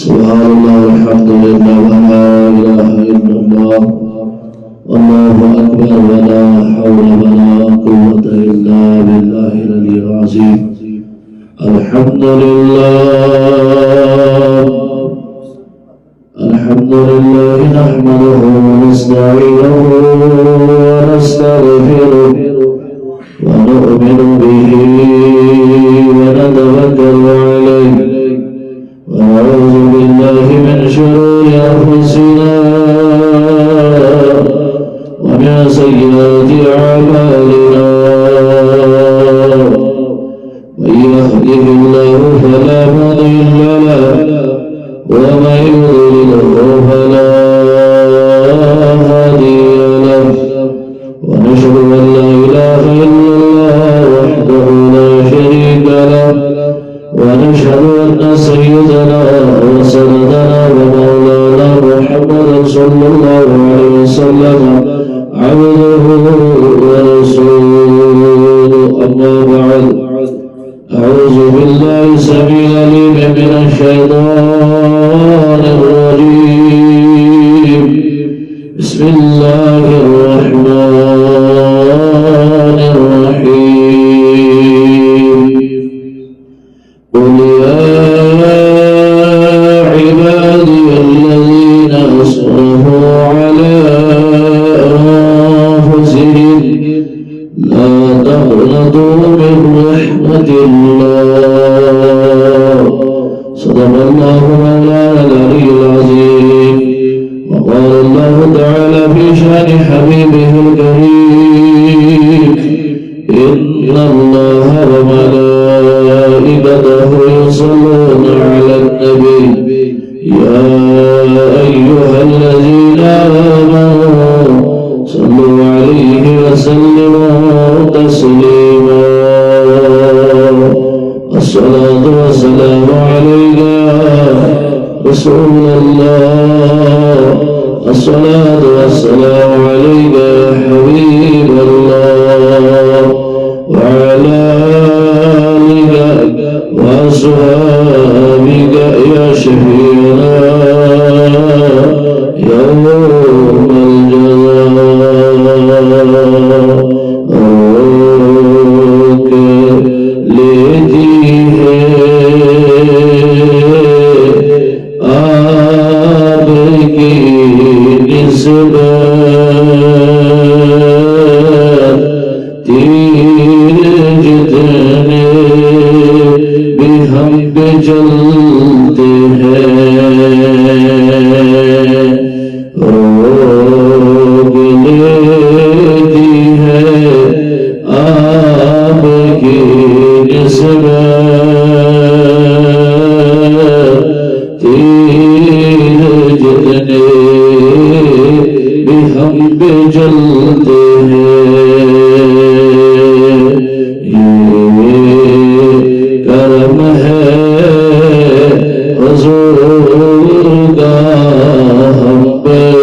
سبحان اللہ والحمد للہ ولا الہ الا اللہ واللہ اکبر ولا حول ولا قوة الا باللہ العلی العظیم الحمد للہ نحمده ونستعینه ونستغفره ونؤمن به ونتوکل علیہ ونعوذ بالله من شرور أنفسنا ومن سيئات أعمالنا من يهده الله فلا مضل له ومن يضلل فلا هادي له ونشهد أن لا إله إلا الله وحده لا شريك له ونشهد أن سيدنا وسندنا ومولانا محمدا صلى الله عليه وسلم عبده ورسوله أما بعد أعوذ بالله السميع العليم من الشيطان الرجيم بسم الله الرحمن الرحيم قل يا عبادي الذين أسرفوا على أنفسهم لا تقنطوا من رحمة الله صدق الله مولانا العلي العظيم وقال الله تعالى في شأن حبيبه الكريم إن الله وملائكته يصلون على النبي يا أيها الذين آمنوا صلوا عليه وسلموا تسليما الصلاة والسلام عليك رسول الله الصلاة والسلام عليك يا حبيب الله وعلى آلك وأصحابك يا شفيعنا يوم الجزاء روك لیتی ہے آپ کی نسبت تیر جتنے بھی ہم پہ چلتے ہیں روک لیتی ہے آپ کی نسبت تیر جتنے بھی ہم پہ چلتے ہیں کرم ہے حضور کا ہم پر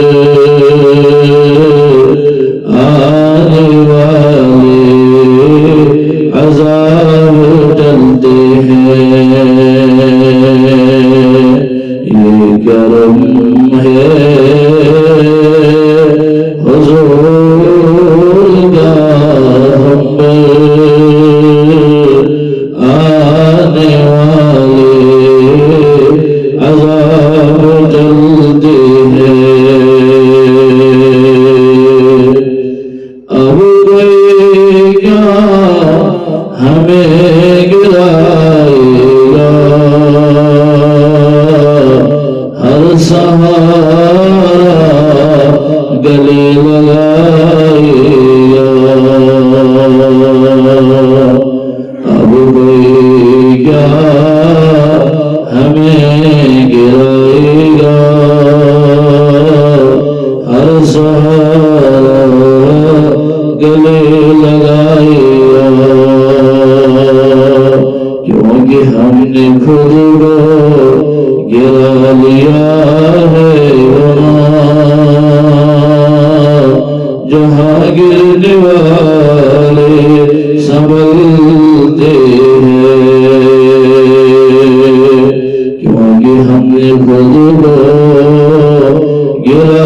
آنے والے عذاب ٹلتے ہیں یہ کرم ہے حضور کا ہم پر آنے والے عذاب ٹلتے ہیں اب کوئی کیا ہمیں گرائے گا ہر سہارا گلے لگائے گا اب کوئی کیا ہمیں گرائے گا ہر سہارا گلے لگائے گا کیونکہ ہم نے خود کو گرا لیا ہے جہاں گرنے والے سنبھلتے ہیں کیونکہ ہم نے خود کو گرا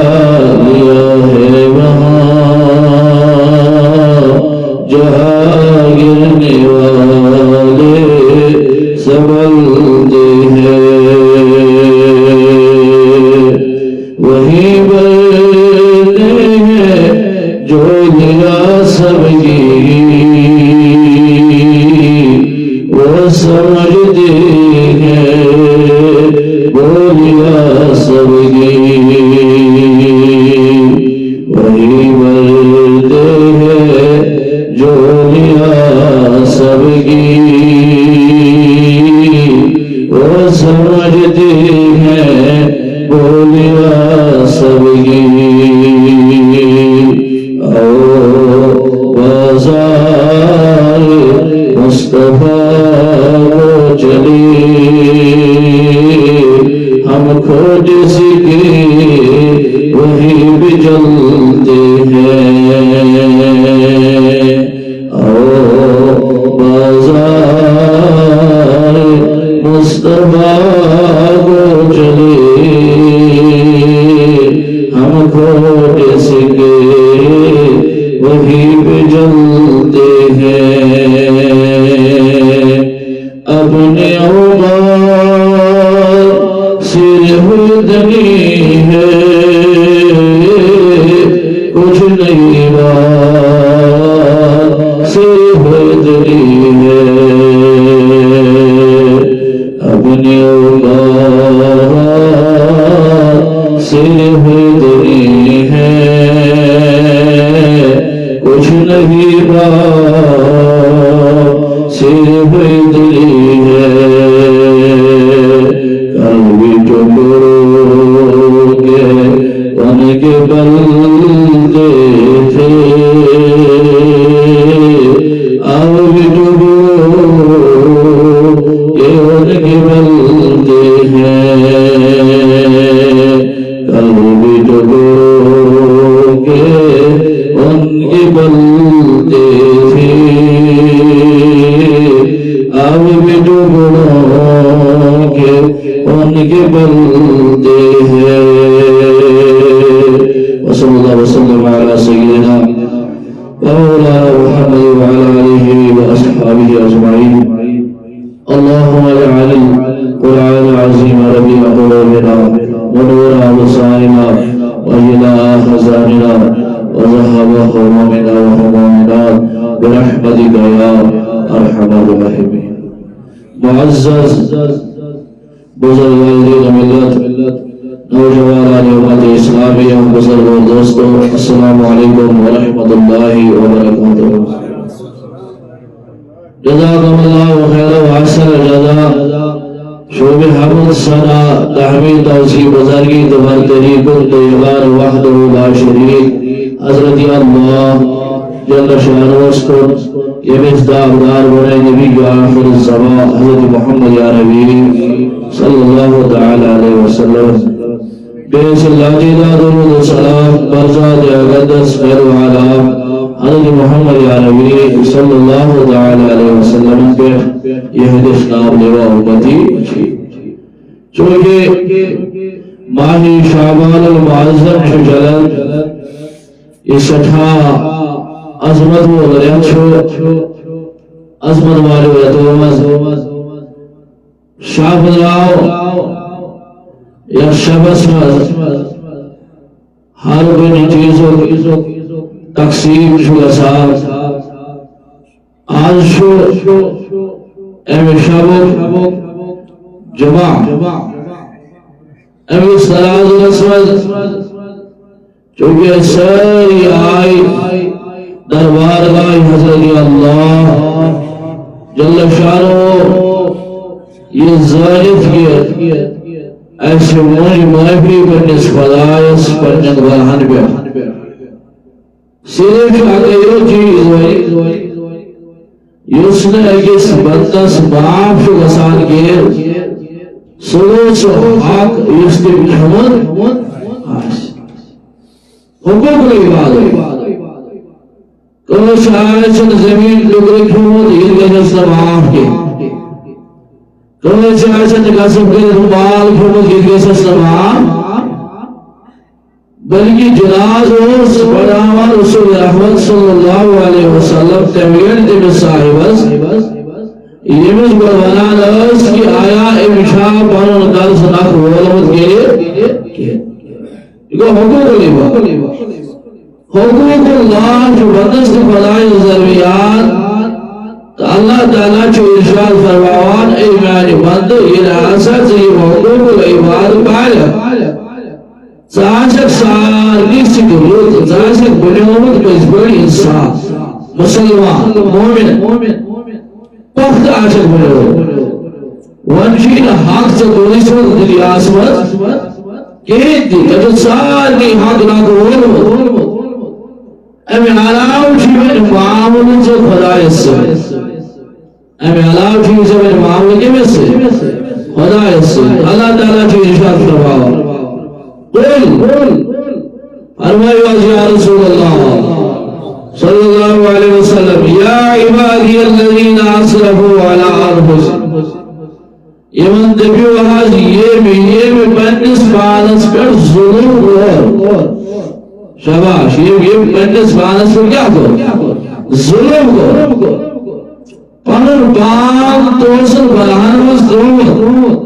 لیا ہے وہاں جہاں گرنے والے سنبھلتے ہیں وہی بڑھتے ہیں جو گرا سب کی وہ سمجھتے ہیں بولیا سب کی وہی بڑھتے ہیں جو لیا سب کی وہ سمجھتے ہیں بولیا سب کی او بازار مصطفیٰ کو چلی ہم کھوج سکے وہی بھی چلتے ہیں او بازار مصطفیٰ کو چلے ہم کھوج سکے وہی بھی چلتے ہیں اپنے اوقات صرف اتنی ہے کچھ نہیں بات صرف اتنی ہے اپنے اوقات صرف اتنی ہے کچھ نہیں بات صرف اتنی ہے کل بھی ٹکڑوں کے ان کے بلدے تھے اب بھی ٹکڑوں کے ان کے بلدے ہیں کل بھی ٹکڑوں کے ان کے بلدے تھے اب بھی ٹکڑوں کے ان کے بلدے ہیں وصلی اللہ وسلم علی سیدنا مولانا محمد وعلى آله وأصحابه أجمعين اللهم اجعل القرآن العظيم ربيع قلوبنا ونور أبصارنا وجلاء خزاننا وذهب همومنا وهمومنا برحمتك يا أرحم الراحمين معزز بزرگ والدین ملت نوجوانان امت اسلامی بزرگ و دوستوں السلام علیکم ورحمۃ اللہ وبرکاتہ جزاکم اللہ خیر و احسن الجزاء شعب حمد ثنا تحمید توصیف بزرگی تبر طریق الطیبان وحدہ لا شریک حضرت اللہ جل شانوس کو یہ مصداق دار بنے نبی آخر الزمان حضرت محمد یا نبی صلی اللہ تعالی علیہ وسلم بیس اللہ جیدہ درود و سلام برزاد اقدس خیر و علام حضرت محمد یا نبی صلی اللہ تعالی علیہ وسلم کے یہ حدیث نام لیوا امتی چونکہ ماہی شعبان المعظم شجلل اس سٹھا عظمت و غریت شو عظمت والے ویتومز شاہ بلاؤ یا شبس مز ہر بنی چیزوں تقسیم شو اصاب آج شو ایم شبو جمع ایم سراز رسمز چونکہ ساری آئی دربارگاہ حضرت اللہ جل شانہ یہ ظاہر کیا ایسے موج محفی پر نصف دائس پر جنگ برہن پہ صرف اگر یہ چیز ہوئی یس نے اکس بندس باپ شو گسان گیر سلوس و حق یس کے بچھمن حقوق لعباد کوش آئیچن زمین لگرے کھومت یہ گجس باپ کے کٲنٛسہِ آسہِ نہٕ قسم کٔرِتھ مال کھیوٚمُت یہِ گژھٮ۪س نہٕ معاف بلکہ جناز اوس پڑھاوان رسول رحمت صلی اللہ علیہ وسلم تمہیں تمہیں صاحبس یمس گو ونان ٲس کہ آیا أمۍ چھا پنُن قرض نکھ وولمُت کٔرِتھ یہ گوٚو حقوق العباد حقوق اللہ چھُ بندس تہٕ خۄدایَس درمیان تہٕ اللہ تعالیٰ چھُ ارشاد فرماوان اے میانہِ بندٕ ییٚلہِ ہسا ژٕ یِم حقوق العباد پالکھ ژٕ سارنٕے سۭتۍ رُت ژٕ بنیومُت پٔزۍ پٲٹھۍ اِنسان مسلمان مومن پختہٕ آسکھ بنیومُت وۄنۍ چھُے نہٕ حق ژےٚ تُلٕسمُت دُنیاہس منٛز کِہیٖنۍ تہِ ژےٚ چھُتھ سارنٕے حق نکھٕ وولمُت اَمہِ علاوٕ چھُے وۄنۍ معاملہٕ ژےٚ خۄدایس سۭتۍ اَمہِ علاوٕ چھُے ژےٚ وۄنۍ معاملہٕ کٔمِس سۭتۍ خۄدایس سۭتۍ اللہ تعالیٰ چھُ ارشاد فرماوان فرمائے یا رسول اللہ صلی اللہ علیہ وسلم یا عبادی الذین اسرفوا علی انفسہم یمن دپیو حظ یہ پننس پانس پر ظلم کور شاباش یہ پننس پانس پر کیا کور ظلم کور پنن پان توسن بناہن مز ترومت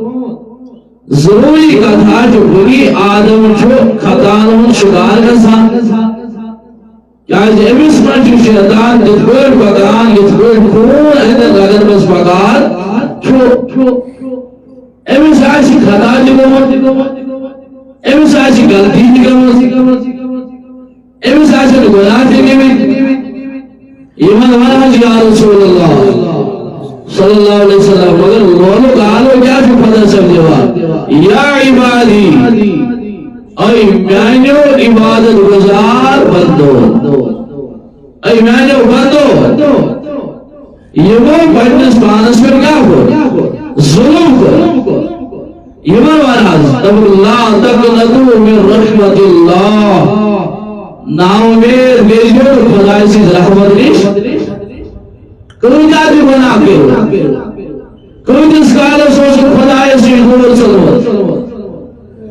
ضروری کتھا جو بنی آدم چھو خطان ہوں شکار گژھان کیازِ أمِس منٛز چھُ شیطان یِتھ پٲٹھۍ پکان یِتھ پٲٹھۍ خوٗن أنٛدرٕ رگن منٛز پکان چھُ أمِس آسہِ خطا تہِ گوٚمُت أمِس آسہِ غلطی تہِ گٔمٕژ أمِس آسن گۄناہ تہِ گٔمٕتۍ یِمن وَن حظ یا رسول اللہ صلی اللہ علیہ وسلم مگر لولو کالو کیا چھو پتہ سمجھوا یا عبادی اے میانیو عبادت گزار بندو اے میانیو بندو یمو پننس پانس پر کیا کو ظلم کو یمن وناز تب لا تقنطوا من رحمت اللہ ناامید گژھِو خداے سٕنٛزِ رحمت نِش کۭتیاہ تہِ گۄناہ کٔرِو کۭتِس کالس اوسُکھ خۄدایس نِش دوٗر ژٔلمُت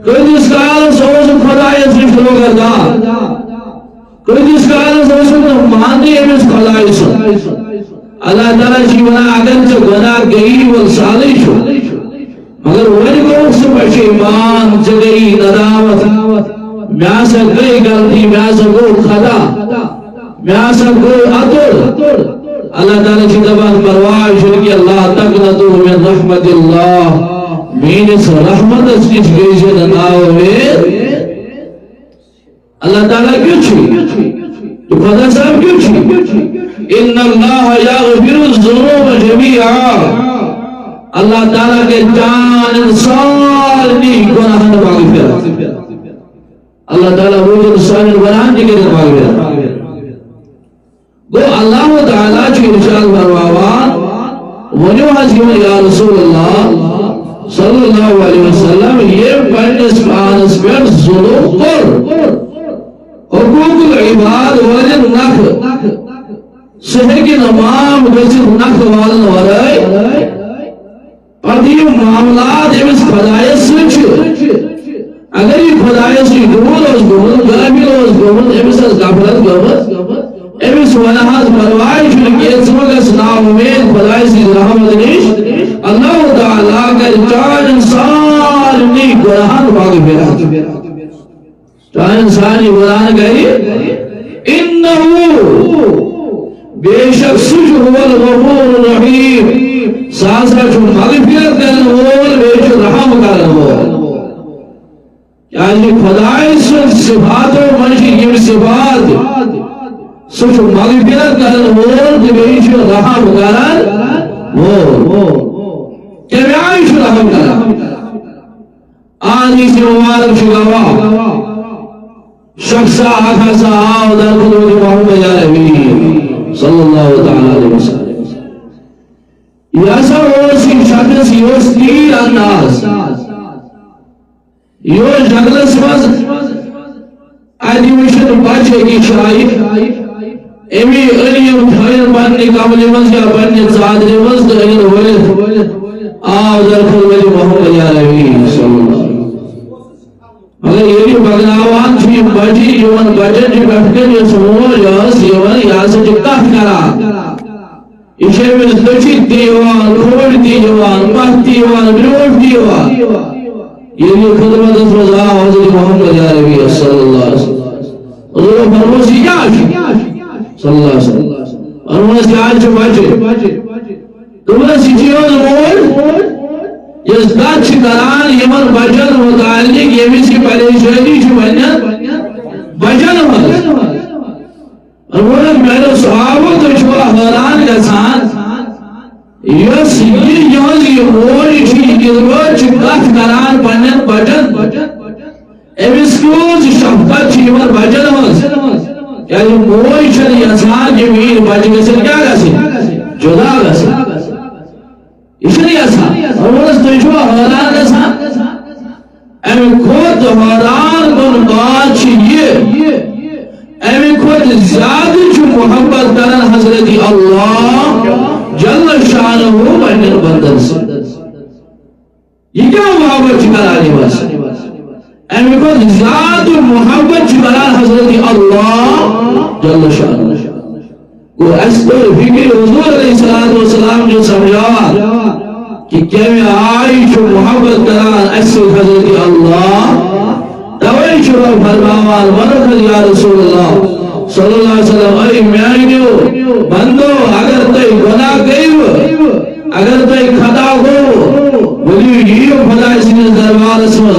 کۭتِس کالس اوسُکھ خۄدایس نِش روگردار کۭتِس کالس اوسُکھ نہٕ ماننٕے أمِس خۄداے سُنٛد اللہ تعالیٰ چھُ ونان اگر ژےٚ گۄناہ گٔیی وَل سہلٕے چھُ مگر وۄنۍ گوٚوُکھ ژٕ پشیمان ژےٚ گٔیی ندامت مےٚ ہسا گٔے غلطی مےٚ ہسا گوٚو خطا مےٚ ہسا گوٚو اتُر اللہ تعالیٰ چھِ دپان پرواہ چھُنہٕ کینٛہہ لا تقنطوا من رحمت اللہ میٲنِس رحمتس نِش گٔژھِو نہٕ ناامید اللہ تعالیٰ کیُتھ چھُ خدا صاحب کیُتھ چھُ ان اللہ یغفر الذنوب جمیعا اللہ تعالیٰ کے جان سارنٕے گۄناہن مغفرت اللہ تعالیٰ روزن سانٮ۪ن گۄناہن تہِ کٔرِتھ مغفرت گو اللہ تعالیٰ چھُ ارشاد فرماوان ونیو حظ یِمن یا رسول اللہ صلی اللہ علیہ وسلم یہ پننس پانس پٮ۪ٹھ ظلم کوٚر حقوق العباد والٮ۪ن نکھٕ سُہ ہیٚکہِ نہٕ معاف گٔژھِتھ نکھٕ والن ورٲے پتہٕ یِم معاملات أمِس خۄدایس سۭتۍ چھِ اگر یہِ خۄدایس نِش دوٗر اوس گوٚمُت غٲفِل اوس گوٚمُت أمِس ٲس غفلت گٔمٕژ أمِس وَنہٕ حظ پرواے چھُنہٕ کینٛہہ ژٕ مہ گژھ ناامید خۄداے سٕنٛزِ رحمت نِش اللہ تعالیٰ کرِ چانٮ۪ن سارنٕے گۄناہن مغفرت چانٮ۪ن سارنٕے گۄناہن کرِ اِنَّهُ بے شک سُہ چھُ الغفور الرحیم سُہ ہسا چھُ مغفرت کرن وول بیٚیہِ چھُ رحم کرن وول کیازِ خۄداے سٕنٛز صفاتو منٛز چھِ یِم صفات سُہ چھُ مغفرت کرن وول تہٕ بیٚیہِ چھُ رحم کرن وول کمہِ آیہِ چھُ رحم کران حدیث مبارک چھُ گواہ شخص اکھ ہسا آو در خدمت محمد عربی صلی اللہ تعالیٰ علیہ وسلم یہ ہسا اوس یہِ شخص یہِ اوس تیٖر انداز یہِ اوس جنگلس منٛز اتہِ وٕچھِتھ بچہِ أکِس جایہِ أمی أنۍ یِم تھٲیِن پننہِ کملہِ منٛز یا پننہِ ژادرِ منٛز تہٕ أنِن ؤلِتھ آذر خلوت محمد عربی صلی اللہ علیہ وسلم مگر یہ بغناوان تھی بچی جوان بچن جی بٹکن یہ سمو جاس یوان یاسا جکتاف کرا اسے میں دچی دیوان کھوڑ دیوان پاک دیوان بروٹ دیوان یہ خدمت رضا حضرت محمد عربی صلی اللہ علیہ وسلم حضور فرموسی جاش صلی اللہ علیہ وسلم فرموسی آج بچے تمہیں سچیوز مول اس دات کران یمن بچن متعلق یہ سی پریشانی چھ بچن اور میرے صحابہ تو چھوڑا حیران گسان یس یہ موری چھ گزروچ کت کران پنن بچن امس کیوز شفقت چھ یمن بچن مز یعنی موری چھ یسان کہ میر بچ گسن کیا گسن جدا گسن اس لیے ایسا اور اس تجھو حیران ایسا امی خود حیران کن بات یہ امی خود زیادہ جو محبت کرن حضرت اللہ جل شانہ بہنر بندر سے یہ کیا محبت کرانی بس امی خود زیادہ محبت کرن حضرت اللہ جل شانہ وہ اسدر فکر حضور علیہ السلام جو سمجھا کہ کیا میں آئی چھو محبت کران اسد حضرت اللہ دوئی چھو فرماوان ورکت یا رسول اللہ صلی اللہ علیہ وسلم اے میانیو بندو اگر تئی گناہ گئیو اگر تئی خطا ہو بلیو یہ خدای سے دربار اسم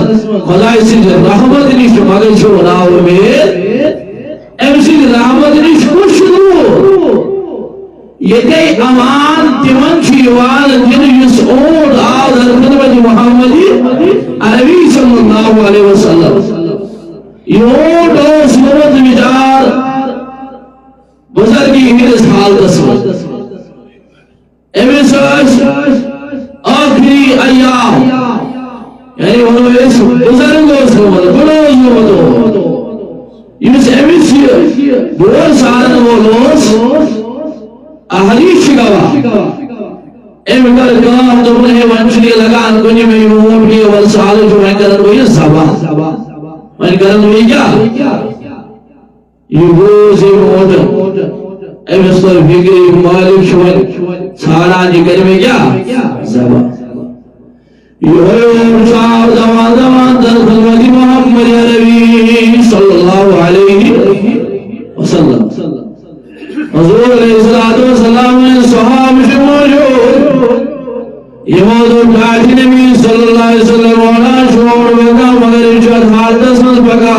خدای سے رحمت نیش مگر چھو ناو میں امسی رحمت نیش کچھ دو یہ کئی امان تمن چیوان جن یس اون آدھر خدمت محمدی عربی صلی اللہ علیہ وسلم یہ اون دو صورت وچار بزرگی ہیرس حال قسمت امیس آخری ایام یعنی انہوں اس بزرگوں صورت بڑوں صورتوں یس امیس بور سارن وہ لوس احریش شکاوا ایم کر کام تو انہیں ونچلی لگان کنی میں یوں بھی والسالو جو میں کرن وہ یہ سبا میں کرن وہ کیا یہ روزی موٹر ایم اس پر فکری مالک شوال سارا جی کرن میں کیا سبا یہ شاہ زمان در خدمت محمد عربی صلی اللہ علیہ وسلم حضور علیہ السلام نے صحاب سے موجود یہ موضوع جاتی نبی صلی اللہ علیہ وسلم والا شعور بکا مگر ارشاد حادث مز بکا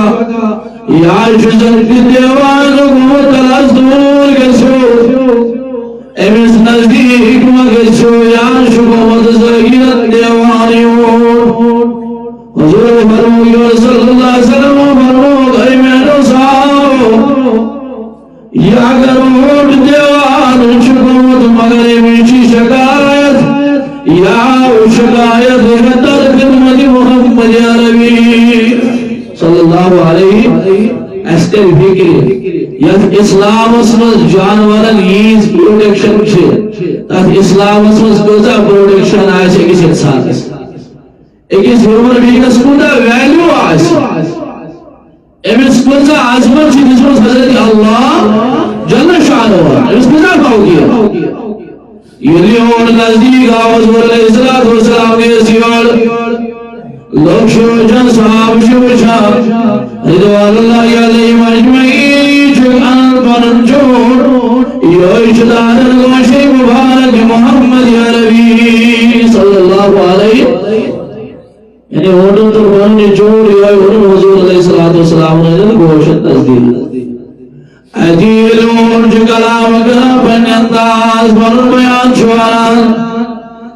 یا شزن کی دیوان کو تلازدور گسو امیس نزدیک مگسو یا شکومت زگیرت دیوانیون حضور فرمو صلی اللہ علیہ وسلم فرمو گئی میں صحاب یا اگر موٹ دیوان شکومت مگر میچی شکایت یا شکایت در خدمت محمد عربی صلی اللہ علیہ ایسٹر فکری یا اسلام اسمز جانورن ایز پروٹیکشن چھے تاکہ اسلام اسمز کوزا پروٹیکشن آئے سے کسی انسان ایکس ہیومن بیگس کوزا ویلیو آئے امس کوزا عظمت چھ جسمس حضرت اللہ جل شانہ امس کوزا پاؤ گیا یہ اور نزدیک آواز علیہ السلام کے سیوال لوگ شو جن صحاب شو شاب رضوان اللہ علیہ مجمعین چکان پرن چوڑ یہ اشتار گوشی مبارک محمد عربی صلی اللہ علیہ یعنی اوٹن تو بہنی چوڑ یہ اوٹن حضور علیہ السلام نے گوشت تصدیل ادیلون جو کلام کرا پن انداز پر بیان چھواران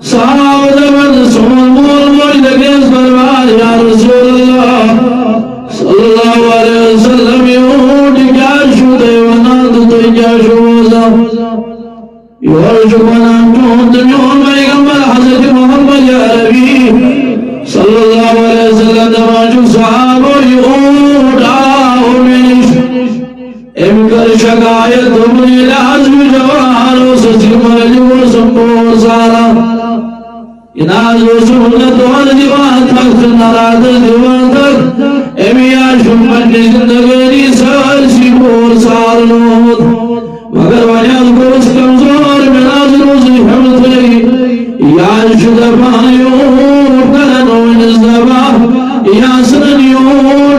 صحاب زبرد سمون مول موج دکیس برباد یا رسول اللہ صلی اللہ علیہ وسلم یہود کیا شو دیونات تو کیا شو موزا یور شکنان چون دنیون پیغمبر حضرت محمد عربی صلی اللہ علیہ وسلم دماجو صحابو یہود آہو منش امکر شکایت دمنی لازم جوانو سسی مجبور سمبور سارا ناز و سہولت وال دیوان تک نراد دیوان تک امی آشم پنی زندگی سالسی بور سال نوت مگر وجد گوز کمزور بناز روزی حمد لئی یا شد پانیو کرنو نزدبا یا سننیو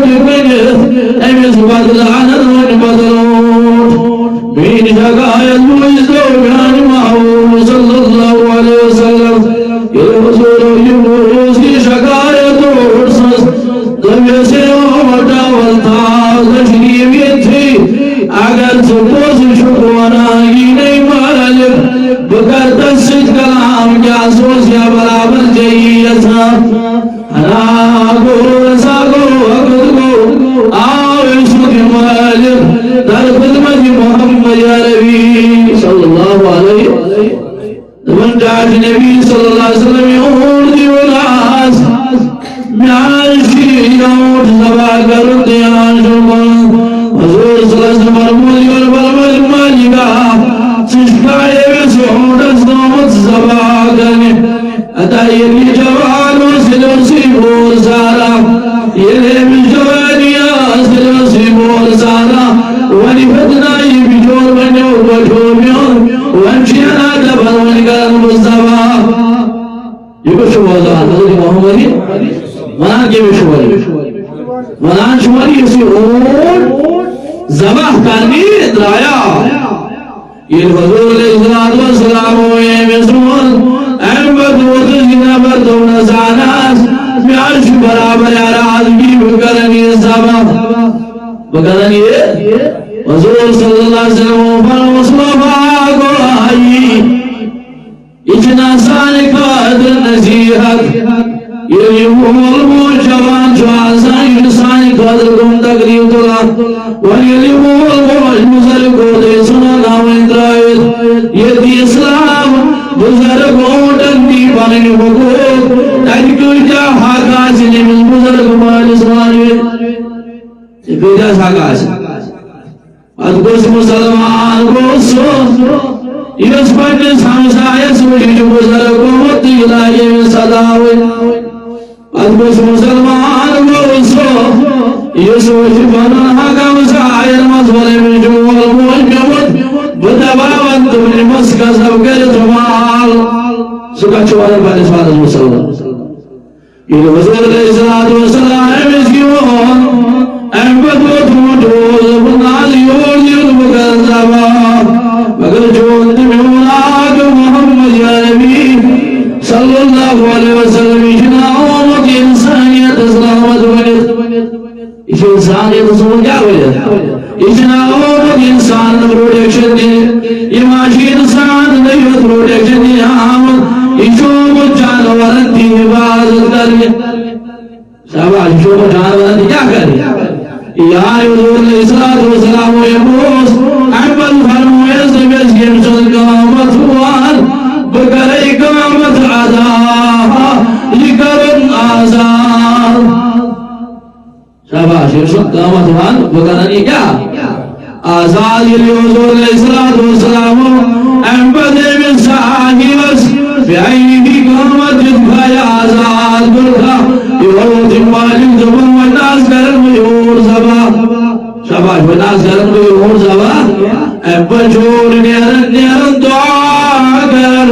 ڈکنت امی زبادل عنن بدلوت بین شکایت موزدو بیان محمود صلی اللہ علیہ وسلم یہ حضور یونس کی شکایت اور سس دبی سے اوٹا والتا تشریف تھی اگر سپوز شکرانائی نہیں مالک بکر تسجد کلام کیا سوچ یا برابر جائیت ہنا گو رسا گو عقد گو آو عشق مالک در خدمت محمد یا نبی صلی اللہ علیہ وسلم من جاج نبی صلی اللہ علیہ وسلم یور دیولاس میاشی یور زبا کرن دیان شمان حضور صلی اللہ علیہ وسلم مرمولی والبرمج مالکا سشکائے بسعودت نومت زبا کرنے اتائیلی جوان وسلو سی بور سارا یہ بجوانیا سلو سی بور سارا ونی فتنائی بجور بنیو بجومیون وانشیانا دبرون کرن مصطفیٰ یہ کو شوازان حضرت محمدی منان کے بھی شوازی منان شوازی اسی اون زباہ کرنی درایا یہ حضور علیہ السلام ہوئے مسلمان احمد وزینا بردون زاناس میاش برابر آرازگی بکرنی زباہ بکرنی حضور صلی اللہ علیہ وسلم پر مصطفیٰ کو آئی اتنا سال قدر نصیحت یہ علم جوان جو آسان انسان قدر کم تقریب طلا ویلم علم بزرگ کو دے سنا نام اندرائیت یہ دی اسلام بزرگ اوٹن دی بانی حقوق تاکہ جا حقا سنے من بزرگ مال اسمانویت یہ پیدا ساکا سنے ادگوس مسلمان گوسو اس پنس ہمسایس وجہ بزرگ ہوتی الہی میں صداوی ادگوس مسلمان گوسو اس وجہ بنانا ہمسایس مظہر میں جمال موجود بدباوند من مسکا سب کر جمال سکا چوارا پانس پانس مسلمان یہ حضور علیہ السلام مسکیون احمد و تمہتوز بنالی اور دیل بکر زبا مگر جوند میں اولاد محمد یا نبی صلی اللہ علیہ وسلم اشنا آمد انسانیت اسلامت بنت اس انسانیت اسلام کیا بنت اشنا آمد انسان پروٹیکشن دی یہ معاشی انسان نیت پروٹیکشن دی آمد اشوب جانورن دی حفاظت کر شاباش اشوب جانورن دی کیا کر یا حضور علیہ السلام و یبوس احمد فرمویز بیس گمشن قامت ہوان بکر اقامت عدا لکرن آزار شاباش گمشن قامت ہوان بکرنی کیا آزاد یلی حضور علیہ السلام احمد بن صاحبس بیائی بھی قامت جدھائی آزاد برکھا یوت مالک زبان و ناز کرن میور زبا شباش و ناز کرن میور زبا بجور نیرن دعا کرن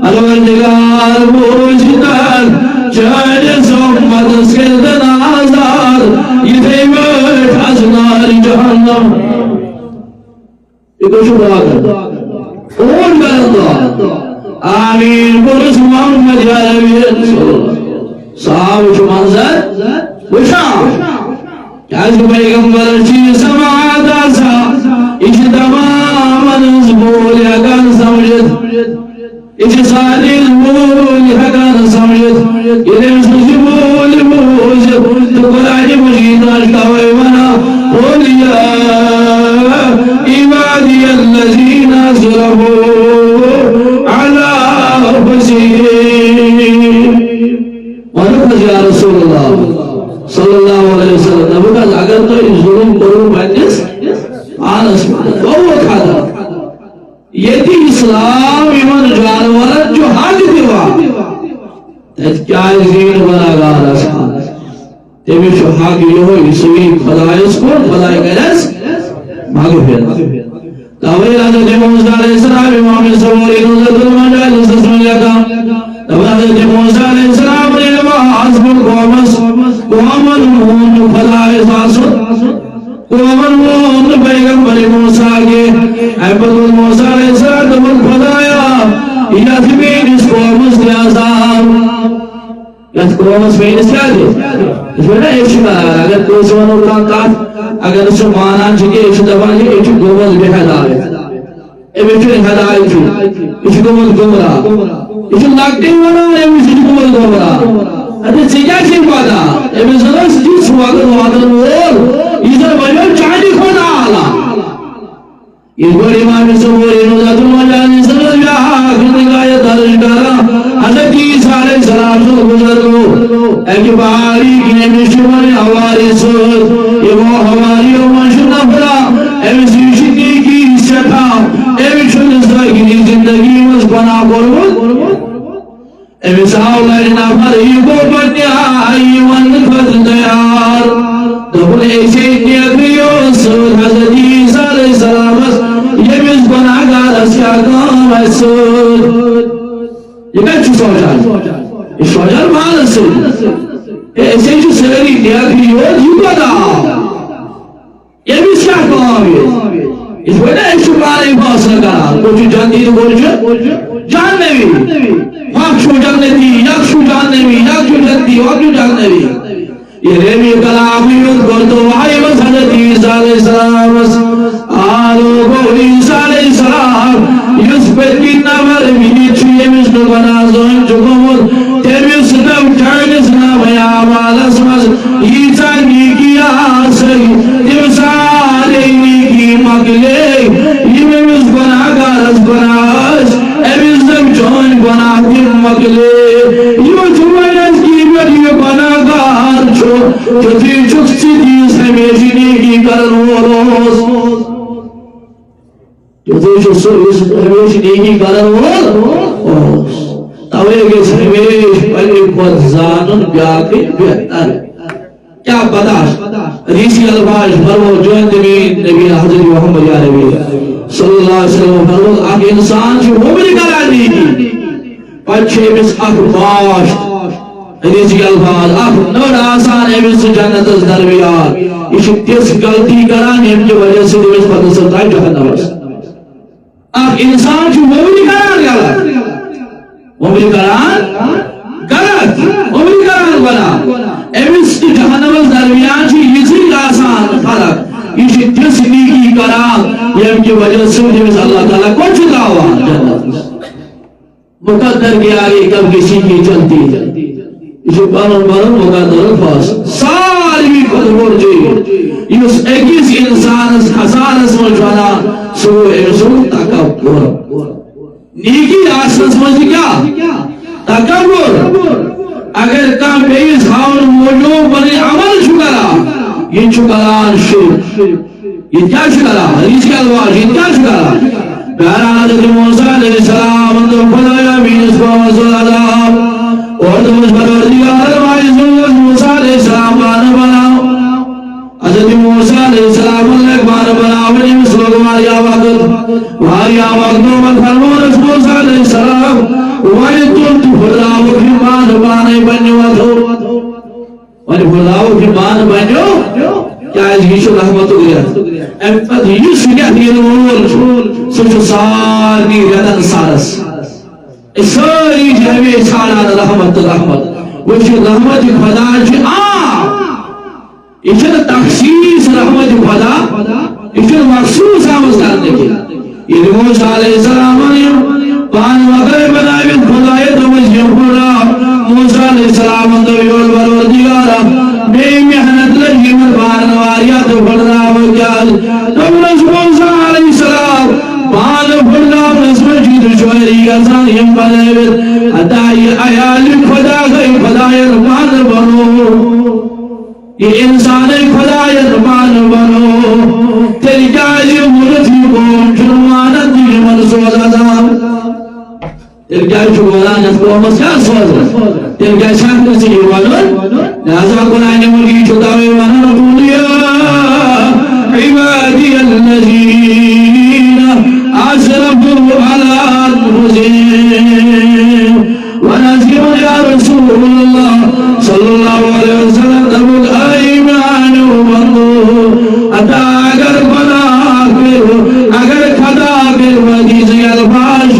الوردگار بوجدار چاہر سمت سکردن آزاد یہ دیمت حسنار جہنم یہ کو شبا کرن اون کرن دعا آمین برس محمد یا نبی صاحب شو منظر وشام از پیغمبر چی سماعت آسا اچھ تماما زبول یکان سمجھت اچھ ساری زبول یکان سمجھت یہ زبول موجد تو قرآن مجید اشکاوی ونا قولیا عبادی اللذین اسرفوا علی انفسہم ونقض یا رسول اللہ صلی اللہ علیہ وسلم نبکت اگر تو اس ظلم کرو بینس آنس تو وہ کھاتا یہ تھی اسلام ایمان جانورت جو حاج دیوا گناہگار آسان تیمیش حق یہ ہوئی سوی خدایس کو خدای گرس مغفرت تاویل حضرت موسیٰ علیہ السلام امام سوری نظرت المجال سسم لکا حضرت موسیٰ علیہ السلام نے نماز پر قومن مون خدای ساسد قومن مون پیغمبر موسیٰ کے عبد موسیٰ علیہ السلام خدایا یثمین اس قومس لیازام یت قومس فینس کیا دے اس میں نا ایک شکار اگر کوئی سوانو کانکات اگر اس مانان چکے ایک دفعہ جی ایک گومل بے حدائے ایک حدائے چھو ایک گومل گمرا ایک لگتے ہونا ایک گومل گمرا ادھے سیجا چھن پادا ایک سنو سجی سواگن وادن وول ایزر بجو چاہدی خدا آلا یہ بڑی امام سوری نوزات المجانی صلی اللہ علیہ نگایت درج کرا حضرت عیسیٰ علیہ السلام سے گزر گو ایک باری کی مشمل حواری سود یہ وہ حواری و منشن نفرا ایوی سیشتی کی شکا ایوی شنسا کی زندگی مز بنا قربت ایوی ساولای نفر ایگو بنی آئی من خد دیار دبل ایسی نیکریو سود حضرت عیسیٰ علیہ السلام یہ مز بنا گار اسیا کام ہے سود یہ میں چھو سوچا یہ سوچا مال سود ایسے جو سیری نیکریو یہ بنا یہ بھی سیا کام ہے اس وجہ ایک شکاری فاصلہ کرا کچھ جاندی کچھ جاننوی واقشو جاننوی یکشو جاننوی یکشو جاننوی واقشو جاننوی یہ ریمی کلامیت گردو آئی بس حضرت عیسیٰ علیہ السلام آلو کو عیسیٰ علیہ السلام یس پر کی نمر بھی چھوئے مثل بنازون چکمت تیمیس نو چانس نمیا مالس مز عیسیٰ نیکی آسر تیمسارے نیکی مگلے یہ مز بناگار از بناس ایمیز نو چون بنا دیم مگلے یہ چھوئے از کی بڑی بناگار چھو جو تھی چکسی دیس ہمیشی نیکی کرن روز جو تھی چکسی ہمیشی نیکی کرن روز توے گیس ہمیش پہلے خود زانن بیاکے بہتر کیا بداش ریسی الفاظ فرمو جو اندمین نبی حضرت محمد یا نبی صلی اللہ علیہ وسلم فرمو آگ انسان جو مومن کرا دی پچھے بس اخباش ریسی الفاظ اخ نور آسان ایمس جنت از درمیان اس تیس غلطی کران ہم کی وجہ سے دیوز پتہ سلطہ جہنم اس اخ انسان جو مومن کران غلط مومن کران غلط مومن کران بنا ایمس جہنم از درمیان چی یہ آسان فرق اس تیس نیکی کران ہم کی وجہ سے دیوز اللہ تعالیٰ کچھ دعویٰ جنت مقدر کے آگے کب کسی کی چلتی اسے بانن مقدر الفاظ ساری قدر جی اس ایکیس انسان ہزار اسم جوانا سو ایسو تکبر نیکی آسنس مجھے کیا تکبر اگر کام بیس خاون موجود بنے عمل شکرا یہ شکران شرک یہ کیا شکرا حدیث کے الواج یہ کیا شکرا بہران حضرت موسیٰ علیہ السلام اندر خدایا بین اس کو وصول عذاب اور دمش پروردگار ہماری سنت موسیٰ علیہ السلام بان بناو حضرت موسیٰ علیہ السلام اللہ بان بناو بنی مسلوک ماری آوقت ماری آوقت نومت فرمون اس موسیٰ علیہ السلام وانی تم خداو کی بان بانے بنیو وانی خداو کی بان بنیو کیا اس کی شو رحمت ہو گیا امپت یہ سنیا تھی نور سوچو ساری ردن سارس ساری جہوے سارا رحمت وچی رحمت خدا جی یہ تخصیص رحمت خدا یہ مخصوص آمز کرنے کی یہ موسیٰ علیہ السلام پان وقر بنائیت خدای تمجھ خدا موسیٰ علیہ السلام اندویول بروردگارا بے محنت لگی من بارنواریات پڑھنا وکیال نبنس موسیٰ علیہ السلام بان پڑھنا نسم جید شوہری ازانیم بنائیت ادائی ایال خدا گئی خدای رمان بنو یہ انسان خدای رمان بنو تیری جائی مرتی کون جنوانت دی من سوز ازام تیری جائی شکرانت کو مسکر سوز تم کیا شاہد سے یہ والون لہذا قرآن ملکی چھتاوے وانا رقول یا عبادی الذین اسرفوا علی انفسهم ونزل یا رسول اللہ صلی اللہ علیہ وسلم ذو الایمان ومنظور اتا اگر گناہ کر اگر خطا کر ودیز الفاش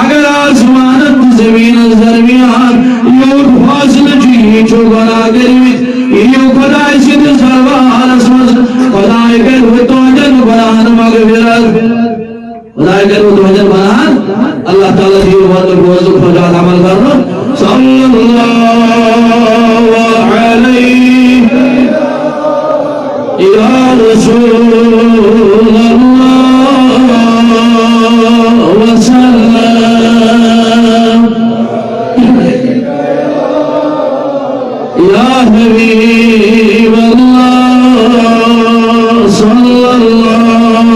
اگر آسمانت زمین درمیان یوں فاصل چی چھو گناہ کرویت یوں خدای سید سروان اسمس خدای کر وہ توجن بنان مغفرت خدای کر وہ توجن بنان اللہ تعالیٰ دیو بات روز خجات عمل کرنا صلی اللہ علیہ یا رسول اللہ وسلم یا حبیب اللہ صلی اللہ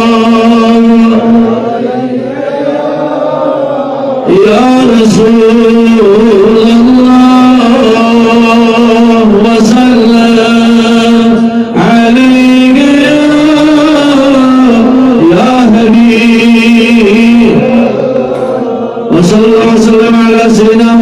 یا رسول اللہ وسلم علیہ یا حبیب وصلی اللہ وسلم علی سیدنا